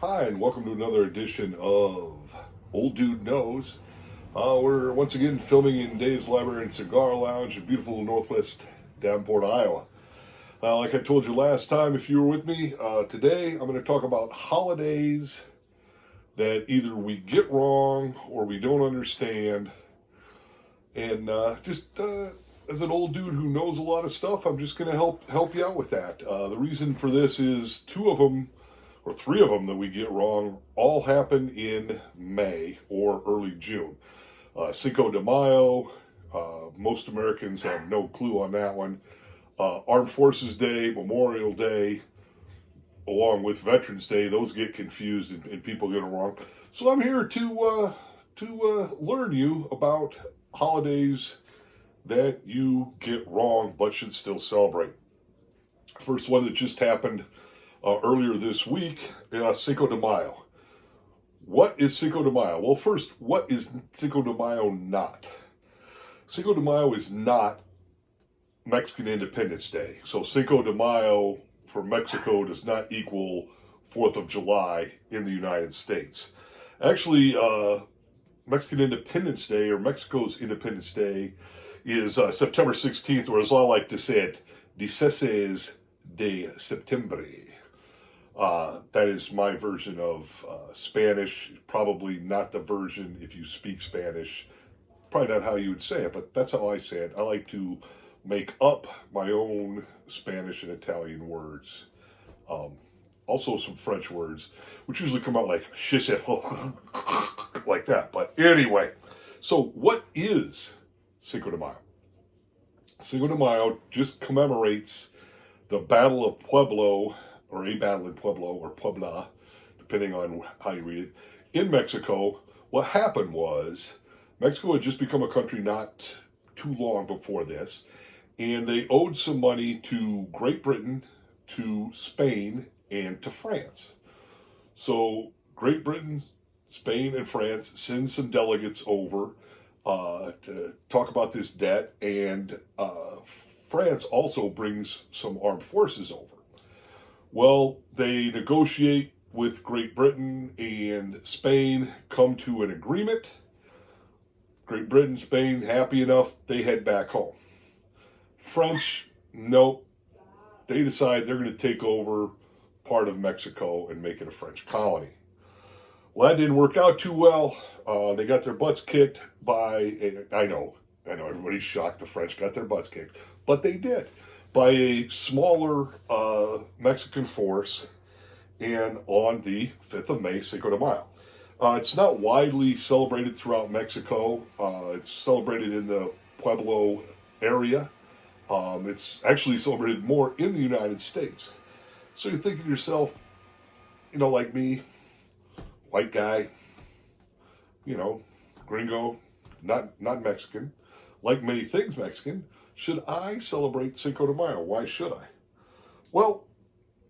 Hi, and welcome to another edition of Old Dude Knows. We're once again filming in Dave's Library and Cigar Lounge in beautiful Northwest Davenport, Iowa. Like I told you last time, if you were with me, today I'm going to talk about holidays that either we get wrong or we don't understand. And as an old dude who knows a lot of stuff, I'm just going to help you out with that. The reason for this is two of them or three of them that we get wrong all happen in May or early June. Cinco de Mayo, most Americans have no clue on that one. Armed Forces Day, Memorial Day, along with Veterans Day, those get confused and people get them wrong. So I'm here to learn you about holidays that you get wrong but should still celebrate. First one that just happened earlier this week, Cinco de Mayo. What is Cinco de Mayo? Well, first, what is Cinco de Mayo not? Cinco de Mayo is not Mexican Independence Day. So Cinco de Mayo for Mexico does not equal 4th of July in the United States. Actually, Mexican Independence Day or Mexico's Independence Day is September 16th, or as I like to say it, 16 de Septiembre. That is my version of Spanish. Probably not the version if you speak Spanish. Probably not how you would say it, but that's how I say it. I like to make up my own Spanish and Italian words. Also some French words, which usually come out like like that. But anyway, so what is Cinco de Mayo? Cinco de Mayo just commemorates the Battle of Pueblo, or a battle in Pueblo, or Puebla, depending on how you read it, in Mexico. What happened was, Mexico had just become a country not too long before this, and they owed some money to Great Britain, to Spain, and to France. So Great Britain, Spain, and France send some delegates over to talk about this debt, and France also brings some armed forces over. Well, they negotiate with Great Britain and Spain, come to an agreement. Great Britain, Spain, happy enough, they head back home. French, nope. They decide they're going to take over part of Mexico and make it a French colony. Well, that didn't work out too well. They got their butts kicked by, I know, everybody's shocked the French got their butts kicked, but they did, by a smaller Mexican force, and on the 5th of May, Cinco de Mayo. It's not widely celebrated throughout Mexico. It's celebrated in the Pueblo area. It's actually celebrated more in the United States. So you're thinking to yourself, like me, white guy, gringo, not Mexican, like many things Mexican, should I celebrate Cinco de Mayo? Why should I? Well,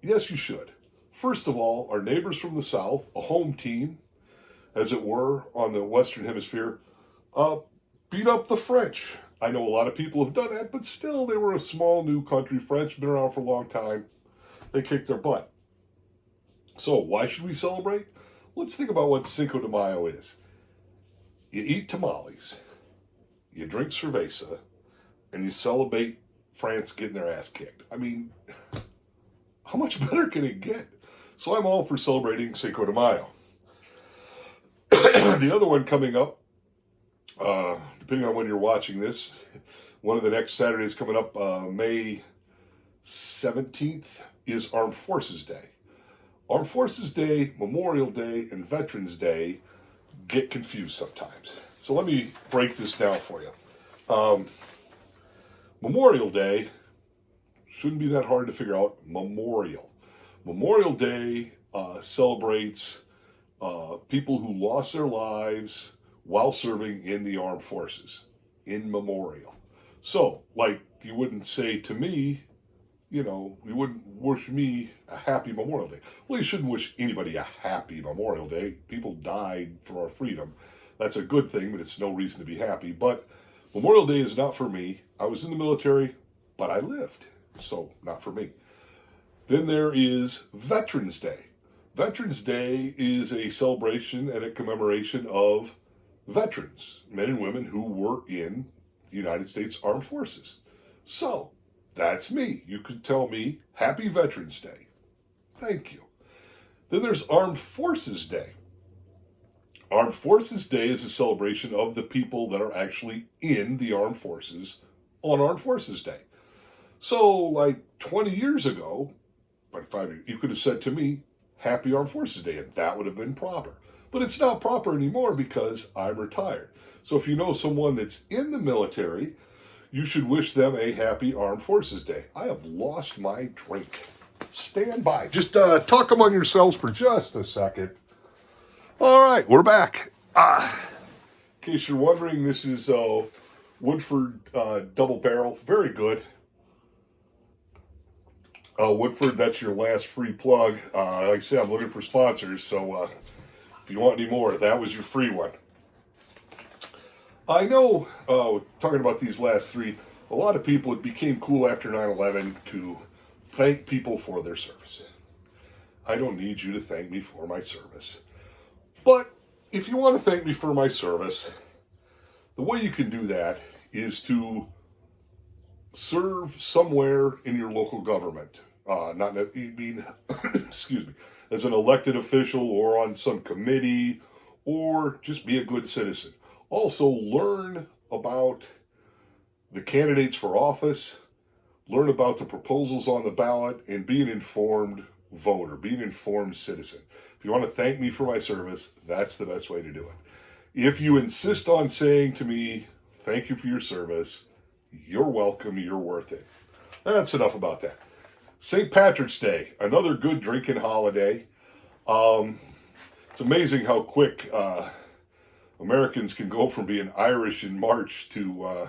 yes, you should. First of all, our neighbors from the south, a home team, as it were, on the Western Hemisphere, beat up the French. I know a lot of people have done that, but still, they were a small new country. French been around for a long time. They kicked their butt. So why should we celebrate? Let's think about what Cinco de Mayo is. You eat tamales, you drink cerveza, and you celebrate France getting their ass kicked. I mean, how much better can it get? So I'm all for celebrating Cinco de Mayo. The other one coming up, depending on when you're watching this, one of the next Saturdays coming up, May 17th, is Armed Forces Day. Armed Forces Day, Memorial Day, and Veterans Day get confused sometimes. So let me break this down for you. Memorial Day shouldn't be that hard to figure out. Memorial Day celebrates people who lost their lives while serving in the armed forces, in memorial. So, like, you wouldn't say to me, you wouldn't wish me a happy Memorial Day. Well, you shouldn't wish anybody a happy Memorial Day. People died for our freedom. That's a good thing, but it's no reason to be happy. But Memorial Day is not for me. I was in the military, but I lived, so not for me. Then there is Veterans Day. Veterans Day is a celebration and a commemoration of veterans, men and women who were in the United States Armed Forces. So, that's me. You could tell me, Happy Veterans Day. Thank you. Then there's Armed Forces Day. Armed Forces Day is a celebration of the people that are actually in the armed forces on Armed Forces Day. So, like 20 years ago, like 5 years, you could have said to me, Happy Armed Forces Day, and that would have been proper. But it's not proper anymore because I'm retired. So if you know someone that's in the military, you should wish them a happy Armed Forces Day. I have lost my drink. Stand by. Just talk among yourselves for just a second. All right, we're back. In case you're wondering, this is Woodford Double Barrel. Very good. Woodford, that's your last free plug. Like I said, I'm looking for sponsors, so if you want any more, that was your free one. I know, talking about these last three, a lot of people, it became cool after 9/11 to thank people for their service. I don't need you to thank me for my service. But if you want to thank me for my service, the way you can do that is to serve somewhere in your local government. Not mean, excuse me, as an elected official or on some committee, or just be a good citizen. Also, learn about the candidates for office, learn about the proposals on the ballot, and be an informed voter, be an informed citizen. If you want to thank me for my service, that's the best way to do it. If you insist on saying to me, thank you for your service, you're welcome, you're worth it. That's enough about that. St. Patrick's Day, another good drinking holiday. It's amazing how quick Americans can go from being Irish in March to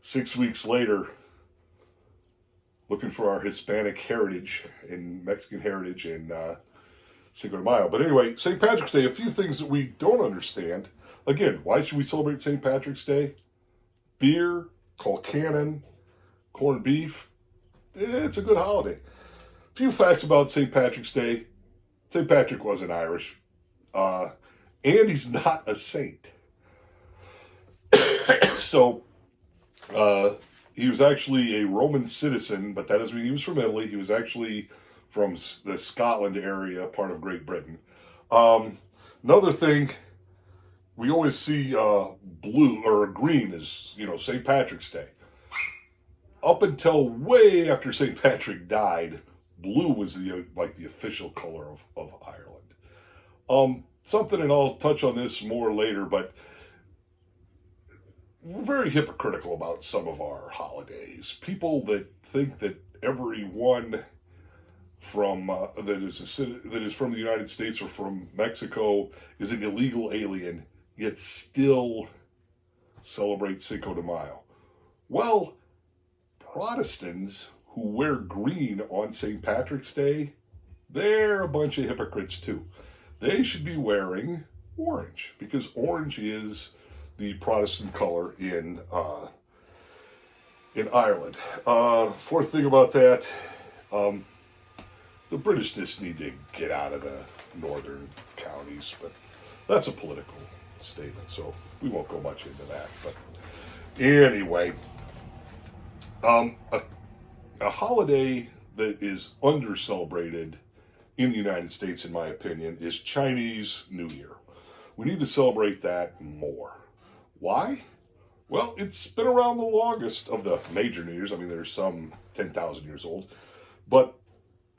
6 weeks later looking for our Hispanic heritage and Mexican heritage and Cinco de Mayo. But anyway, St. Patrick's Day, a few things that we don't understand. Again, why should we celebrate St. Patrick's Day? Beer, Colcannon, corned beef. It's a good holiday. A few facts about St. Patrick's Day. St. Patrick wasn't Irish. And he's not a saint. So, he was actually a Roman citizen, but that doesn't mean he was from Italy. He was actually from the Scotland area, part of Great Britain. Another thing, we always see blue or green as, St. Patrick's Day. Up until way after St. Patrick died, blue was the official color of Ireland. Something, and I'll touch on this more later, but we're very hypocritical about some of our holidays. People that think that everyone from that is from the United States or from Mexico is an illegal alien, yet still celebrate Cinco de Mayo. Well, Protestants who wear green on St. Patrick's Day, they're a bunch of hypocrites too. They should be wearing orange, because orange is the Protestant color in Ireland. Fourth thing about that, the British just need to get out of the northern counties, but that's a political statement, so we won't go much into that. But anyway, a holiday that is under-celebrated in the United States, in my opinion, is Chinese New Year. We need to celebrate that more. Why? Well, it's been around the longest of the major New Years. I mean, there's some 10,000 years old. But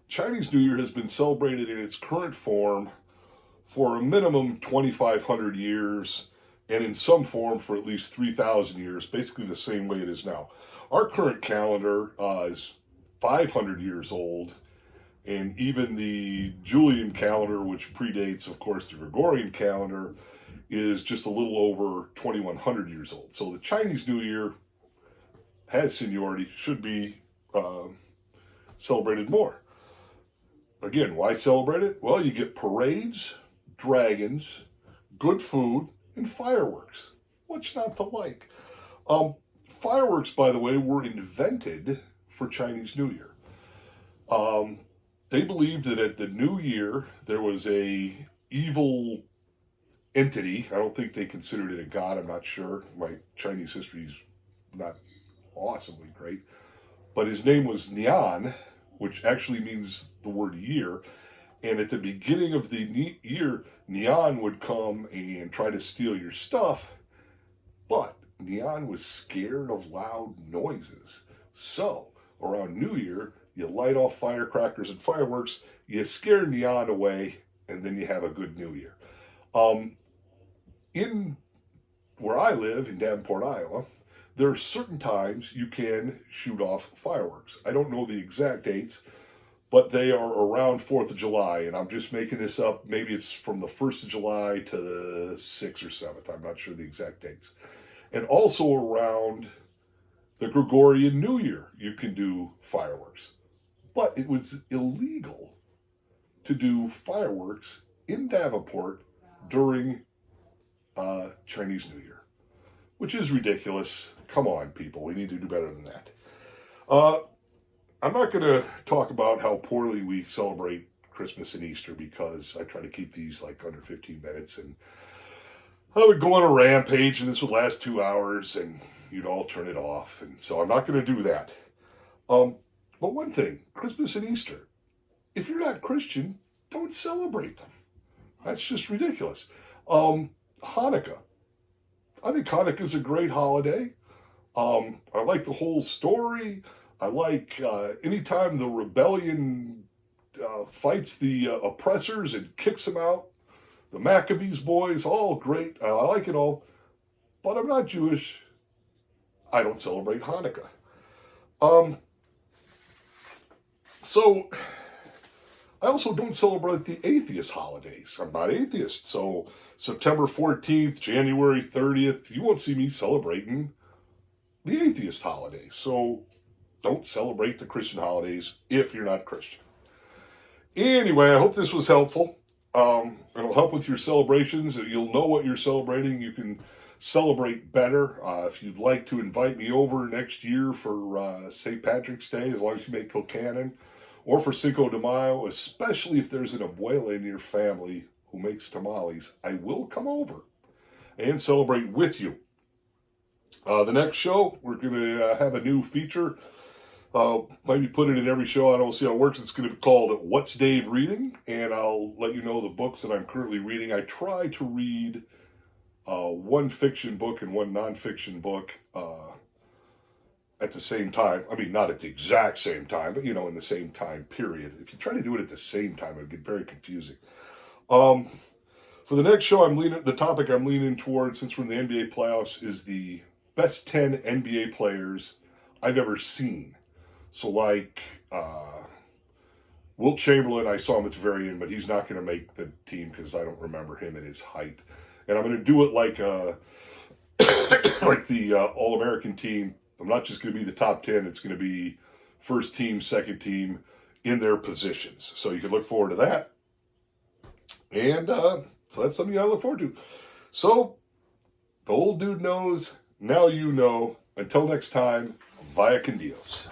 Chinese New Year has been celebrated in its current form for a minimum 2,500 years, and in some form for at least 3,000 years, basically the same way it is now. Our current calendar is 500 years old, and even the Julian calendar, which predates, of course, the Gregorian calendar, is just a little over 2,100 years old. So the Chinese New Year has seniority, should be celebrated more. Again, why celebrate it? Well, you get parades, dragons, good food, and fireworks. What's not to like? Fireworks, by the way, were invented for Chinese New Year. they believed that at the new year there was a evil entity. I don't think they considered it a god. I'm not sure. My Chinese history's not awesomely great. But his name was Nian, which actually means the word year. And at the beginning of the year, Nian would come and try to steal your stuff. But Nian was scared of loud noises. So, around New Year, you light off firecrackers and fireworks, you scare Nian away, and then you have a good New Year. In where I live, in Davenport, Iowa, there are certain times you can shoot off fireworks. I don't know the exact dates, but they are around 4th of July, and I'm just making this up. Maybe it's from the 1st of July to the 6th or 7th. I'm not sure the exact dates. And also around the Gregorian New Year, you can do fireworks. But it was illegal to do fireworks in Davenport during Chinese New Year, which is ridiculous. Come on, people. We need to do better than that. I'm not going to talk about how poorly we celebrate Christmas and Easter because I try to keep these like under 15 minutes, and I would go on a rampage and this would last 2 hours and you'd all turn it off. And so I'm not going to do that. But one thing, Christmas and Easter, if you're not Christian, don't celebrate them. That's just ridiculous. Hanukkah. I think Hanukkah is a great holiday. I like the whole story. I like anytime the rebellion fights the oppressors and kicks them out. The Maccabees boys, all great. I like it all. But I'm not Jewish. I don't celebrate Hanukkah. So I also don't celebrate the atheist holidays. I'm not atheist. So September 14th, January 30th, you won't see me celebrating the atheist holidays. So don't celebrate the Christian holidays if you're not Christian. Anyway, I hope this was helpful. It'll help with your celebrations. You'll know what you're celebrating. You can celebrate better. If you'd like to invite me over next year for St. Patrick's Day, as long as you make Kilcannon, or for Cinco de Mayo, especially if there's an abuela in your family who makes tamales, I will come over and celebrate with you. The next show, we're going to have a new feature. Maybe put it in every show. I don't see how it works. It's going to be called What's Dave Reading? And I'll let you know the books that I'm currently reading. I try to read one fiction book and one nonfiction book at the same time. I mean, not at the exact same time, but, in the same time period. If you try to do it at the same time, it would get very confusing. For the next show, the topic I'm leaning towards, since we're in the NBA playoffs, is the best 10 NBA players I've ever seen. So like Wilt Chamberlain, I saw him at the very end, but he's not going to make the team because I don't remember him at his height. And I'm going to do it like like the All-American team. I'm not just going to be the top 10. It's going to be first team, second team in their positions. So you can look forward to that. And so that's something I look forward to. So the old dude knows. Now you know. Until next time, vaya con Dios.